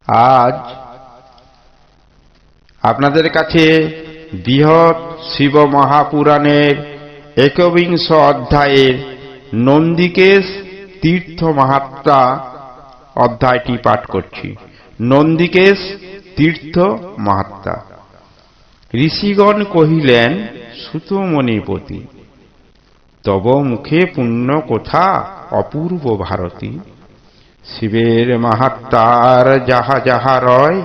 আজ আপনাদের কাছে বৃহৎ শিব মহাপুরাণের একবিংশ অধ্যায়ের নন্দিকেশ তীর্থ মাহাত্ম্য অধ্যায়টি পাঠ করছি। নন্দিকেশ তীর্থ মাহাত্ম্য। ঋষিগণ কহিলেন, সুতমণিপতি, তব মুখে পুণ্য কথা অপূর্ব ভারতী। শিবের মাহাত্ম্যার যাহা যাহা রয়,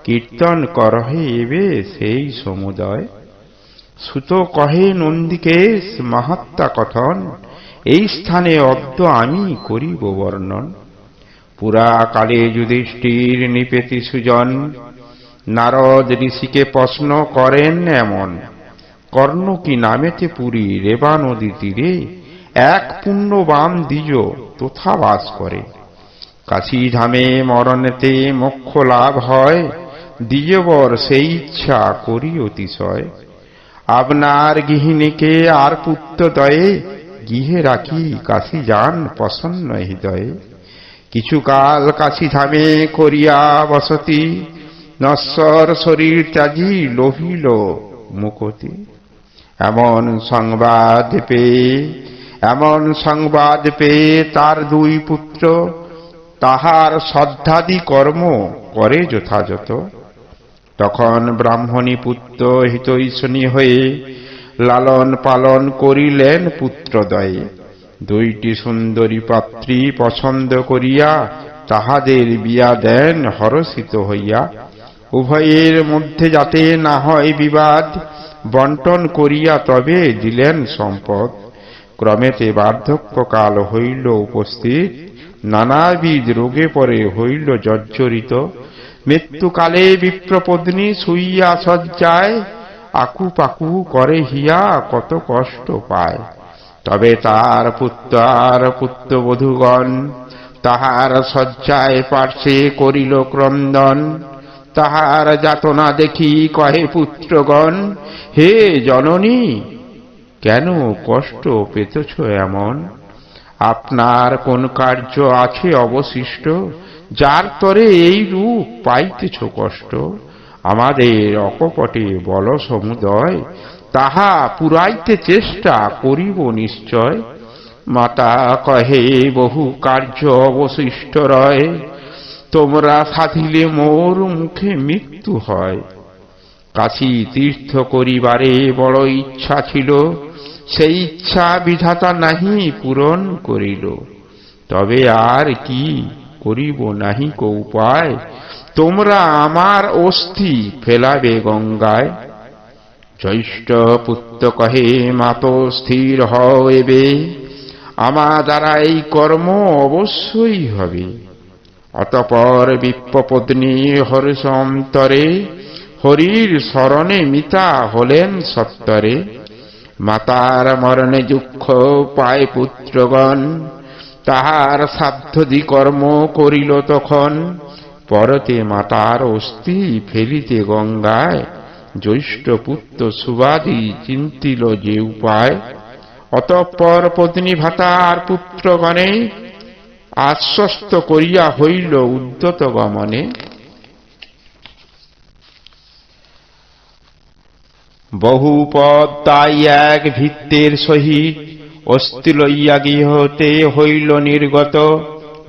কীর্তন করহে এবে সেই সমুদয়। সুত কহে নন্দিকেশ মাহাত্ম্য কথন, এই স্থানে অদ্য আমি করিব বর্ণন। পুরা কালে যুধিষ্ঠির নিপেতি সুজন, নারদ ঋষিকে প্রশ্ন করেন এমন। কর্ণ কি নামেতে পুরী রেবা নদী তীরে, এক পুণ্যবান দ্বিজ তথা বাস করে। কাশী ধামে মরণেতে মোক্ষ লাভ হয়, দ্বিজবর সেই ইচ্ছা করি অতিশয়। আপনার গৃহিণীকে আর পুত্র দয়ে, গৃহে রাখি কাশী যান প্রসন্ন হৃদয়ে। কিছুকাল কাশী ধামে করিয়া বসতি, নশ্বর শরীর ত্যাজি লোভিল মুকতি। এমন সংবাদ পেয়ে তার দুই পুত্র, তাহার শ্রদ্ধাদি কর্ম করে যথাযথ। তখন ব্রাহ্মণী পুত্র হিতৈষণী হয়ে, লালন পালন করিলেন পুত্রদ্বয়ে। দুইটি সুন্দরী পাত্রী পছন্দ করিয়া, তাহাদের বিয়া দেন হরষিত হইয়া। উভয়ের মধ্যে যাতে না হয় বিবাদ, বন্টন করিয়া তবে দিলেন সম্পদ। ক্রমেতে বার্ধক্যকাল হইল উপস্থিত, নানাবিধ রোগে পরে হইল জর্জরিত। মৃত্যুকালে বিপ্রপত্নী শুইয়া শয্যায়, আকুপাকু করে হিয়া কত কষ্ট পায়। তবে তার পুত্রবধূগণ, তাহার শয্যায় পার্শ্বে করিল ক্রন্দন। তাহার যাতনা দেখি কহে পুত্রগণ, হে জননী, কেন কষ্ট পেতেছ এমন? আপনার কোন কার্য আছে অবশিষ্ট, যার তরে এই রূপ পাইতেছ কষ্ট? আমাদের অকপটে বল সমুদয়, তাহা পুরাইতে চেষ্টা করিব নিশ্চয়। মাতা কহে, বহু কার্য অবশিষ্ট রয়, তোমরা সাধিলে মোর মুখে মৃত্যু হয়। কাশী তীর্থ করিবারে বড় ইচ্ছা ছিল, সেই ইচ্ছা বিধাতা নাহি পূরণ করিল। তবে আর কি করিব নাহি কো উপায়, তোমরা আমার অস্থি ফেলাবে গঙ্গায়। জ্যৈষ্ঠ পুত্র কহে, মাতো স্থির হও এবে, আমার দ্বারা এই কর্ম অবশ্যই হবে। অতঃপর বিপ্রপত্নী হর্ষ অন্তরে, হরির শরণে মিতা হলেন সত্তরে। মাতার মরণে দুঃখ পায় পুত্রগণ, তাহার সাধ্যাদি কর্ম করিল তখন। পরতে মাতার অস্থি ফেলিতে গঙ্গায়, জ্যৈষ্ঠ পুত্র সুবাদী চিন্তিল যে উপায়। অতঃপর পত্নী ভাতার পুত্রগণে, আশ্বস্ত করিয়া হইল উদ্যত গমনে। বহু পদ তাই এক ভিত্তের সহিত, অস্থি লইয়া গৃহতে হইল নির্গত।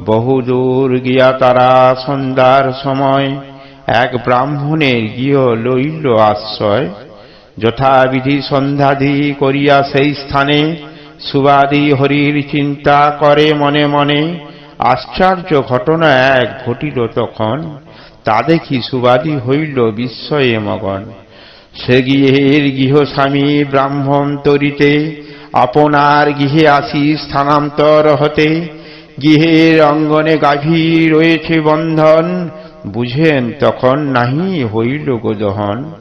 বহু দূর গিয়া তারা সন্ধ্যার সময়, এক ব্রাহ্মণের গৃহ লইল আশ্রয়। যথাবিধি সন্ধ্যাদি করিয়া সেই স্থানে, সুবাদী হরির চিন্তা করে মনে মনে। আশ্চর্য ঘটনা এক ঘটিল তখন, তা দেখি সুবাদী হইল বিস্ময়ে মগন। সে গৃহের গৃহস্বামী ব্রাহ্মণ তরিতে, আপনার গৃহে আসি স্থানান্তর হতে। গৃহের অঙ্গনে গাভী রয়েছে বন্ধন, বুঝেন তখন নাহি হইল গোদহন।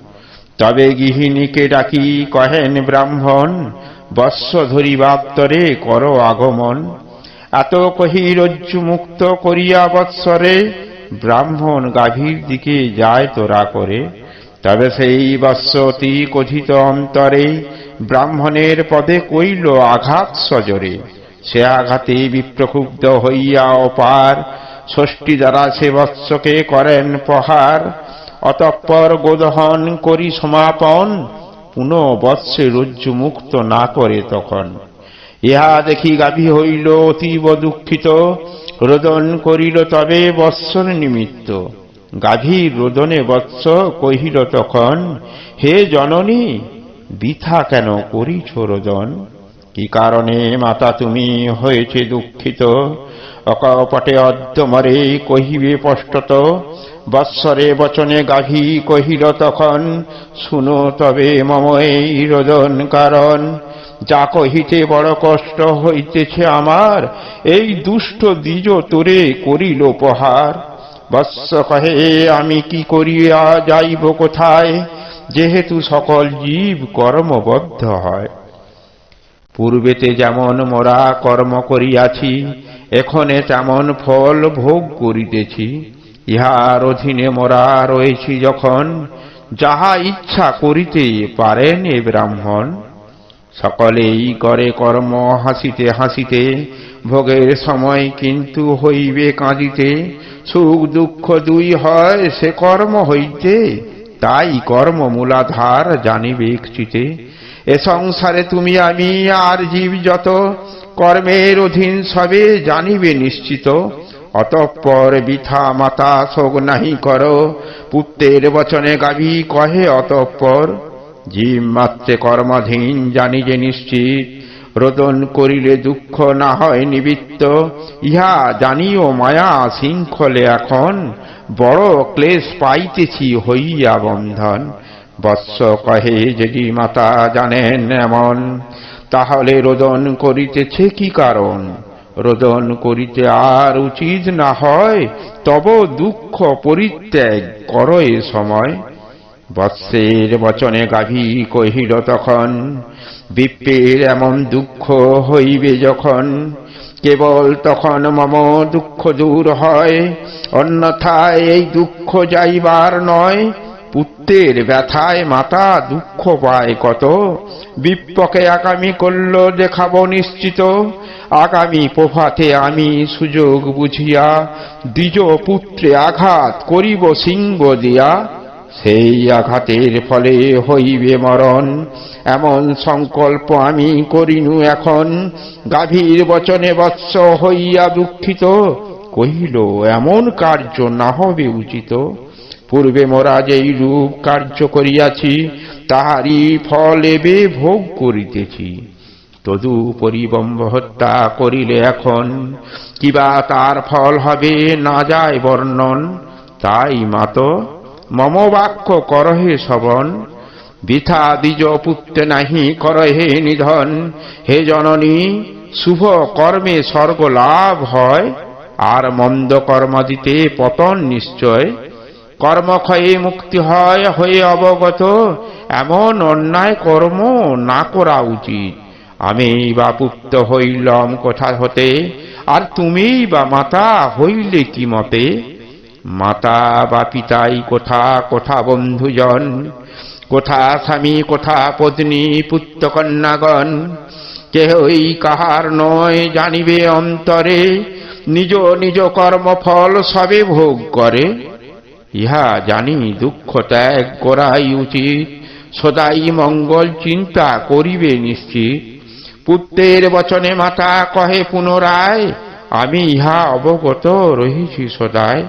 তবে গৃহিণীকে ডাকি কহেন ব্রাহ্মণ, বৎস ধরিবাত্তরে কর আগমন। এত কহি রজ্জু মুক্ত করিয়া বৎসরে, ব্রাহ্মণ গাভীর দিকে যায় তোরা করে। তবে সেই বৎস অতি কথিত অন্তরে, ব্রাহ্মণের পদে কইল আঘাত সজরে। সে আঘাতে বিপ্রক্ষুব্ধ হইয়া অপার, ষষ্ঠী দ্বারা সে বৎসকে করেন প্রহার, অতঃপর গোদহন করি সমাপন, পুনঃ বৎসে রজ্জু মুক্ত না করে তখন। ইহা দেখি গাভী হইল অতীব দুঃখিত, রোদন করিল তবে বৎসর নিমিত্ত। গাভীর রোদনে বৎস কহিল তখন, হে জননী বৃথা কেন করিছ রোদন? কি কারণে মাতা তুমি হয়েছে দুঃখিত? অকপটে অদ্যমরে কহিবে স্পষ্টত, বৎসরে বচনে গাভী কহিল তখন, শুনো তবে মম এই রোদন কারণ। যা কহিতে বড় কষ্ট হইতেছে আমার, এই দুষ্ট দ্বিজ তোরে করিল প্রহার। বৎস কহে আমি কি করিয়া যাইব কোথায়, যেহেতু সকল জীব কর্মবদ্ধ হয়। পূর্বেতে যেমন মোরা কর্ম করিয়াছি, এখনে তেমন ফল ভোগ করিতেছি। ইহার অধীনে মোরা রয়েছি যখন, যাহা ইচ্ছা করিতে পারেন এ ব্রাহ্মণ। সকলেই করে কর্ম হাসিতে হাসিতে, ভোগের সময় কিন্তু হইবে কাঁদিতে। সুখ দুঃখ দুই হয় সে কর্ম হইতে, তাই কর্ম মূলাধার জানিবে চিতে। এ সংসারে তুমি আমি আর জীব যত, কর্মের অধীন সবে জানিবে নিশ্চিত। অতঃপর বৃথা মাতা শোক নাহি কর, পুত্রের বচনে গাভী কহে অতঃপর। জীব মাত্রে কর্মাধীন জানি যে নিশ্চিত, রোদন করিলে দুঃখ না হয় নিবৃত্ত। ইহা জানিও মায়া শৃঙ্খলে এখন, বড় ক্লেশ পাইতেছি হইয়া বন্ধন। বৎস কহে যদি মাতা জানেন এমন, তাহলে রোদন করিতেছে কি কারণ? রোদন করিতে আর উচিত না হয়, তব দুঃখ পরিত্যাগ কর এ সময়। বৎসের বচনে গাভী কহিল তখন, বিপ্রের এমন দুঃখ হইবে যখন, কেবল তখন মম দুঃখ দূর হয়, অন্যথায় এই দুঃখ যাইবার নয়। পুত্রের ব্যথায় মাতা দুঃখ পায় কত, বিপ্রকে আগামী করল দেখাব নিশ্চিত। আগামী প্রভাতে আমি সুযোগ বুঝিয়া, দ্বিজ পুত্রে আঘাত করিব সিংহ দিয়া। সেই আঘাতের ফলে হইবে মরণ, এমন সংকল্প আমি করিনু এখন। গাভীর বচনে বৎস হইয়া দুঃখিত, কহিল এমন কার্য না হবে উচিত। পূর্বে মোরা যেই রূপ কার্য করিয়াছি, তাহারই ফল এবে ভোগ করিতেছি। তদুপরি ব্রহ্ম হত্যা করিলে এখন, কিবা তার ফল হবে না যায় বর্ণন। তাই মাত মম বাক্য করহে শ্রবণ, বৃথা দ্বিজ পুত্রে নাহি করহে নিধন। হে জননী শুভ কর্মে স্বর্গ লাভ হয়, আর মন্দ কর্ম দিতে পতন নিশ্চয়। কর্মক্ষয়ে মুক্তি হয় হয়ে অবগত, এমন অন্যায় কর্ম না করা উচিত। আমি বা পুত্র হইলাম কোথা হতে, আর তুমি বা মাতা হইলে কি মতে? মাতা বা পিতাই কোথা কোথা বন্ধুজন, কোথা স্বামী কোথা পত্নী পুত্র কন্যাগণ। কেহই কাহার নয় জানিবে অন্তরে, নিজ নিজ কর্মফল সবে ভোগ করে। ইহা জানি দুঃখ ত্যাগ করাই উচিত, সদাই মঙ্গল চিন্তা করিবে নিশ্চিত। পুত্রের বচনে মাতা কহে পুনরায়, আমি ইহা অবগত রহিছি সদায়।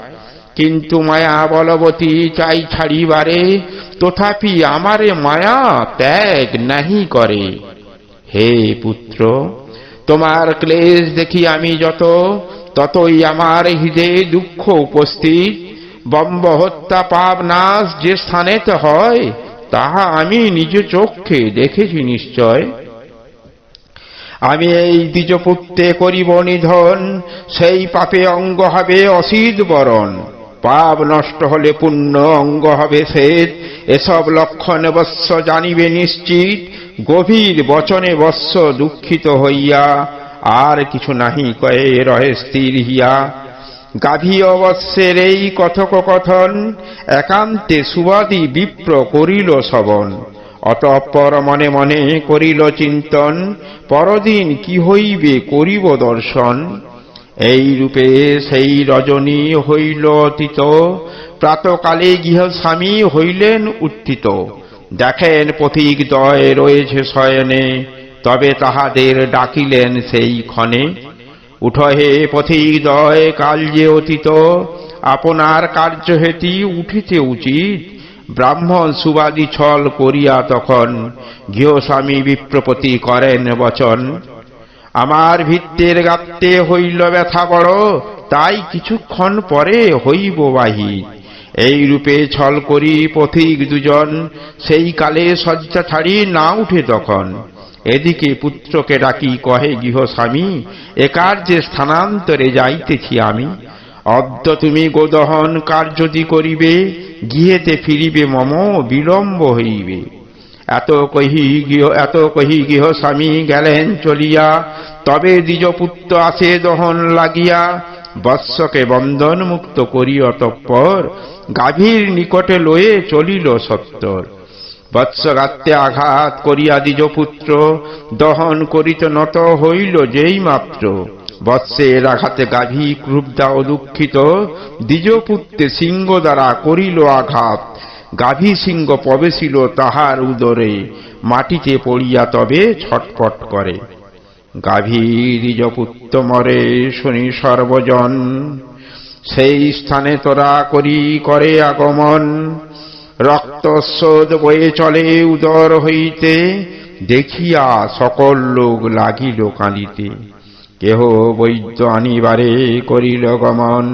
কিন্তু মায়া বলবতী চাই ছাড়িবারে, তথাপি আমারে মায়া ত্যাগ নাহি করে। হে পুত্র তোমার ক্লেশ দেখি আমি যত, ততই আমার হৃদয়ে দুঃখ উপস্থিত। ব্রহ্ম হত্যা পাপ নাশ যে স্থানেতে হয়, তাহা আমি নিজ চক্ষে দেখেছি নিশ্চয়। আমি এই দ্বিজপুত্রে করিব নিধন, সেই পাপে অঙ্গ হবে অসিদ বরণ। পাপ নষ্ট হলে পুণ্য অঙ্গ হবে শ্বেত, এসব লক্ষণ বৎস জানিবে নিশ্চিত। গভীর বচনে বৎস দুঃখিত হইয়া, আর কিছু নাহি কয়ে রহে স্থির হিয়া। গাভী অবশ্যের এই কথোপকথন, একান্তে সুবাদী বিপ্র করিল শ্রবণ। অতঃপর মনে মনে করিল চিন্তন, পরদিন কি হইবে করিব দর্শন। এই রূপে সেই রজনী হইল অতীত, প্রাতকালে গৃহস্বামী হইলেন উত্থিত। দেখেন পথিক দ্বয় রয়েছে শয়নে, তবে তাহাদের ডাকিলেন সেই ক্ষণে। উঠ হে পথিক দ্বয়, কাল যে অতীত, আপনার কার্য হেতি উঠিতে উচিত। ব্রাহ্মণ সুবাদী ছল করিয়া তখন, গৃহস্বামী বিপ্রপতি করেন বচন। আমার ভিত্তের গাত্রে হইল ব্যথা বড়, তাই কিছুক্ষণ পরে হইব বাহির। এই রূপে ছল করি পথিক দুজন, সেই কালে শয্যা ছাড়ি না উঠে তখন। এদিকে পুত্রকে ডাকি কহে গৃহস্বামী, এ কার্যে স্থানান্তরে যাইতেছি আমি। অদ্য তুমি গোদহন কার্যটি করিবে, গৃহেতে ফিরিবে মম বিলম্ব হইবে। এত কহি গৃহস্বামী গেলেন চলিয়া, তবে দ্বিজপুত্র আসে দহন লাগিয়া। বৎসকে বন্ধন মুক্ত করি অতঃপর, গাভীর নিকটে লয়ে চলিল সত্তর। বৎস গাত্রে আঘাত করিয়া দ্বিজপুত্র, দহন করিতে নত হইল যেই মাত্র। বৎসের আঘাতে গাভী ক্রুব্ধা ও দুঃখিত, দ্বিজপুত্রে সিংহ দ্বারা করিল আঘাত। গাভী সিংহ প্রবেশিল তাহার উদরে, মাটিতে পড়িয়া তবে ছটফট করে। গাভী দ্বিজপুত্র মরে শুনি সর্বজন, সেই স্থানে তোরা করে আগমন। রক্তস্রোত বয়ে চলে উদর হইতে, দেখিয়া সকল লোক লাগিল কাঁদিতে। কেহ বৈদ্য আনিবারে করিল গমন,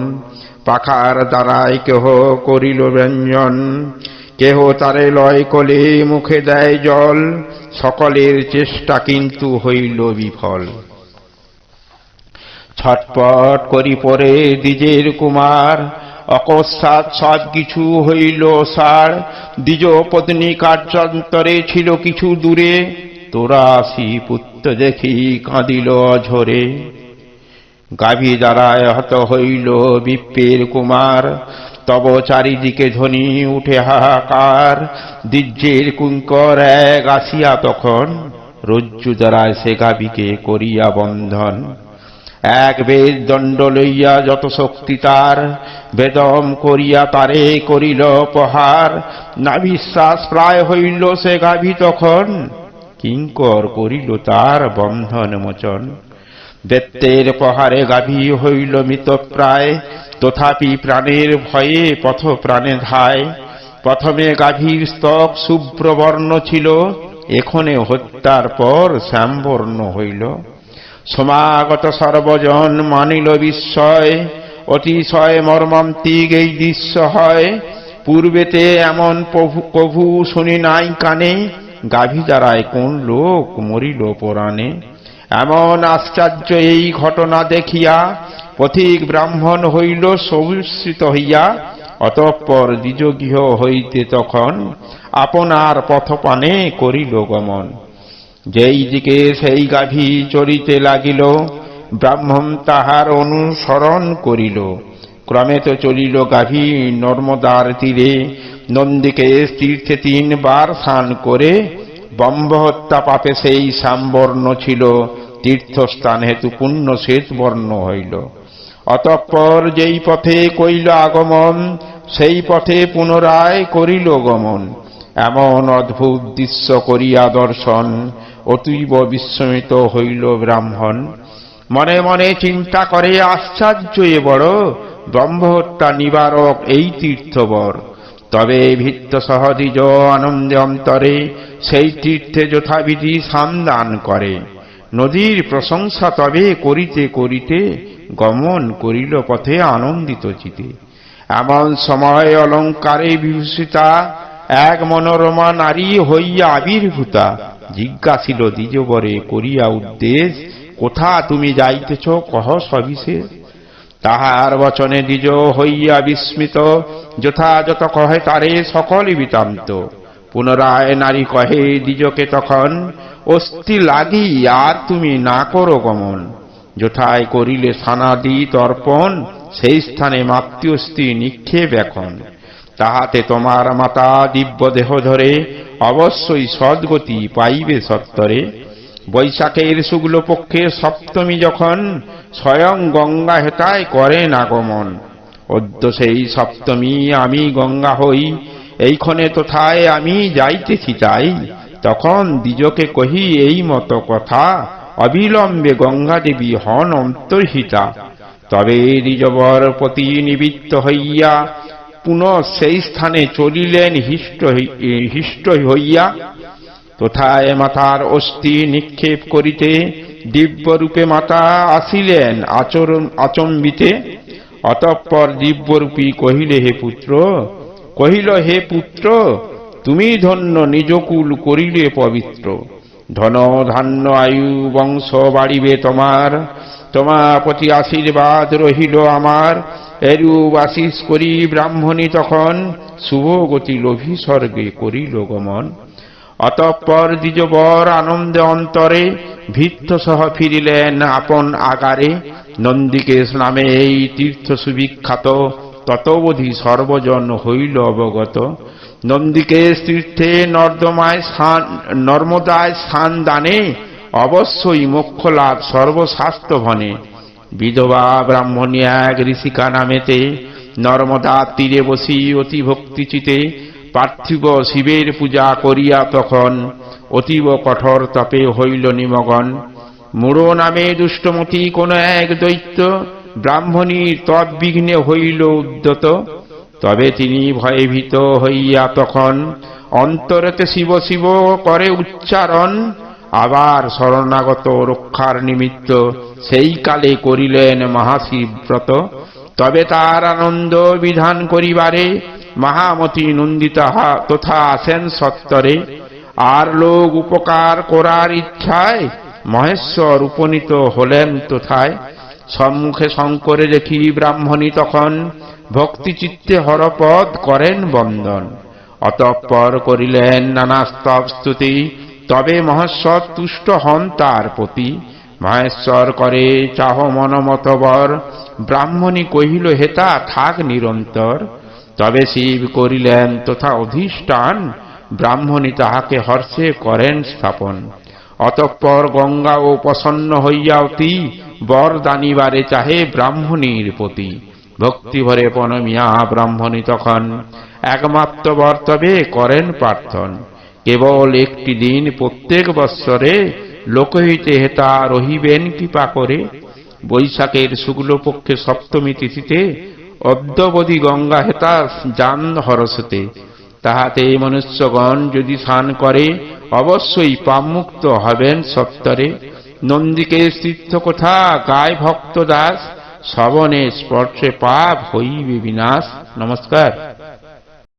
পাখার দ্বারায় কেহ করিল ব্যঞ্জন। কেহ তারে লয় কোলে মুখে দেয় জল, সকলের চেষ্টা কিন্তু হইল বিফল। ছটপট করি পরে দ্বিজের কুমার, অকস্মাৎ সব কিছু হইল সার। দ্বিজ পত্নী কার্যান্তরে ছিল কিছু দূরে, তোরা আসি পুত্র দেখি কাঁদিল ঝরে। গাভী দ্বারায় হত হইল বিপ্রের কুমার, তব চারিদিকে ধ্বনি উঠে হাহাকার। দ্বিজের কুঙ্কর এক আসিয়া তখন, রজ্জু দ্বারায় সে গাভীকে করিয়া বন্ধন। এক বেদ দণ্ড লইয়া যত শক্তি তার, বেদম করিয়া তারে করিল প্রহার। নাভিশ্বাস প্রায় হইল সে গাভী তখন, কিঙ্কর করিল তার বন্ধন মোচন। বেত্তের প্রহারে গাভী হইল মৃত প্রায়, তথাপি প্রাণের ভয়ে পথ প্রাণে ধায়। প্রথমে গাভীর স্তক শুভ্রবর্ণ ছিল, এখনে হত্যার পর শ্যামবর্ণ হইল। সমাগত সর্বজন মানিল বিস্ময়, অতিশয় মর্মান্তিক এই দৃশ্য হয়। পূর্বেতে এমন প্রভু শুনি নাই কানে, গাভী দ্বারায় কোন লোক মরিল পরাণে। এমন আশ্চর্য এই ঘটনা দেখিয়া, পথিক ব্রাহ্মণ হইল সবিস্মিত হইয়া। অতঃপর দ্বিজগৃহ হইতে তখন, আপনার পথপানে করিল গমন। যেই দিকে সেই গাভী চরিতে লাগিল, ব্রাহ্মণ তাহার অনুসরণ করিল। ক্রমে তো চলিল গাভী নর্মদার তীরে, নন্দীকে তীর্থে 3 বার স্নান করে। ব্রহ্মহত্যা পাপে সেই শ্যামবর্ণ ছিল, তীর্থস্থান হেতু পুণ্য শ্বেতবর্ণ হইল। অতঃপর যেই পথে কইল আগমন, সেই পথে পুনরায় করিল গমন। এমন অদ্ভুত দৃশ্য করিয়া দর্শন, অতীব বিস্মিত হইল ব্রাহ্মণ। মনে মনে চিন্তা করে আশ্চর্য এ বড়, ব্রহ্মহত্যা নিবারক এই তীর্থবর। তবে ভিত্ত সহ দ্বিজ আনন্দে অন্তরে, সেই তীর্থে যথাবিধি স্নান করে। নদীর প্রশংসা তবে করিতে করিতে, গমন করিল পথে আনন্দিত চিতে। এমন সময় অলঙ্কারে বিভূষিতা, এক মনোরমা নারী হইয়া আবির্ভূতা। জিজ্ঞাসিল দ্বিজবরে করিয়া উদ্দেশ, কোথা তুমি যাইতেছ কহ সবিশেষ। তাহার বচনে দ্বিজ হইয়া বিস্মিত, যথাযথ কহে তারে সকল বৃত্তান্ত। পুনরায় নারী কহে দ্বিজকে তখন, অস্থি লাগি আর তুমি না করো গমন। যথায় করিলে স্নানাদি তর্পণ, সেই স্থানে মাতৃস্থি নিক্ষেপ এখন। তাহাতে তোমার মাতা দিব্য দেহ ধরে, অবশ্যই সদ্গতি পাইবে সত্তরে। বৈশাখের শুক্লপক্ষে সপ্তমী যখন স্বয়ং গঙ্গা হেতায় করেন আগমন। অদ্য সেই সপ্তমী আমি গঙ্গা হই, এইক্ষণে তথায় আমি যাইতেছি তাই। তখন দ্বিজকে কহি এই মত কথা, অবিলম্বে গঙ্গা দেবী হন অন্তর্হিতা। তবে দ্বিজবর প্রতি নিবৃত্ত হইয়া পুনঃ সেই স্থানে চলিলেন হিষ্ট হইয়া। তথায় মাতার অস্থি নিক্ষেপ করিতে দিব্যরূপে মাতা আসিলেন আচম্বিতে। অতঃপর দিব্যরূপী কহিল হে পুত্র, তুমি ধন্য নিজকুল করিলে পবিত্র। ধন ধান্য আয়ু বংশ বাড়িবে তোমার প্রতি আশীর্বাদ রহিল আমার। এরূপ আশিস করি ব্রাহ্মণী তখন শুভগতি লোভী স্বর্গে করিল গমন। অতঃপর দ্বিজবর আনন্দে অন্তরে ভৃত্য সহ ফিরিলেন আপন আগারে। নন্দিকেশ নামে এই তীর্থ সুবিখ্যাত, ততবধি সর্বজন হইল অবগত। নন্দিকেশ তীর্থে নর্মদায় স্থান দানে, অবশ্যই মোক্ষ লাভ সর্বশাস্ত্র ভনে। বিধবা ব্রাহ্মণী এক ঋষিকা নামেতে, নর্মদা তীরে বসি অতি ভক্তিচিতে পার্থিব শিবের পূজা করিয়া তখন অতীব কঠোর তপে হইল নিমগন। মূঢ় নামে দুষ্টমতি কোন এক দৈত্য ব্রাহ্মণীর তদ্বিঘ্নে হইল উদ্যত। তবে তিনি ভয়ে ভীত হইয়া তখন অন্তরেতে শিব শিব করে উচ্চারণ। আবার শরণাগত রক্ষার নিমিত্ত সেই কালে করিলেন মহাশিবব্রত। তবে তার আনন্দ বিধান করিবারে মহামতি নন্দিতা তথা আসেন সত্তরে। আর লোক উপকার করার ইচ্ছায় মহেশ্বর উপনীত হলেন তথায়। সম্মুখে শঙ্করে দেখি ব্রাহ্মণী তখন ভক্তিচিত্তে হরপদ করেন বন্দন। অতঃপর করিলেন নানা স্তব স্তুতি, তবে মহেশ্বর তুষ্ট হন তার প্রতি। মহেশ্বর করে চাহ মনমতবর, ব্রাহ্মণী কহিল হেতা থাক নিরন্তর। তবে শিব করিলেন তথা অধিষ্ঠান, ব্রাহ্মণী তাহাকে হর্ষে করেন স্থাপন। অতঃপর গঙ্গা ও প্রসন্ন হইয়া অতি বর দানিবারে চাহে ব্রাহ্মণীর প্রতি। ভক্তি ভরে প্রণমিয়া ব্রাহ্মণী তখন একমাত্র বর তবে করেন প্রার্থন। কেবল একটি দিন প্রত্যেক বৎসরে লোক হইতে হেতা রহিবেন কৃপা করে। বৈশাখের শুক্লপক্ষে সপ্তমী তিথিতে অদ্যবধি গঙ্গা হেতা যান হরসতে। তাহাতে মনুষ্যগণ যদি স্নান করে অবশ্যই পাপমুক্ত হবেন সত্তরে। নন্দিকেশ তীর্থ কথা গায় ভক্ত দাস, শ্রবণে স্পর্শে পাপ হইবে বিনাশ। নমস্কার।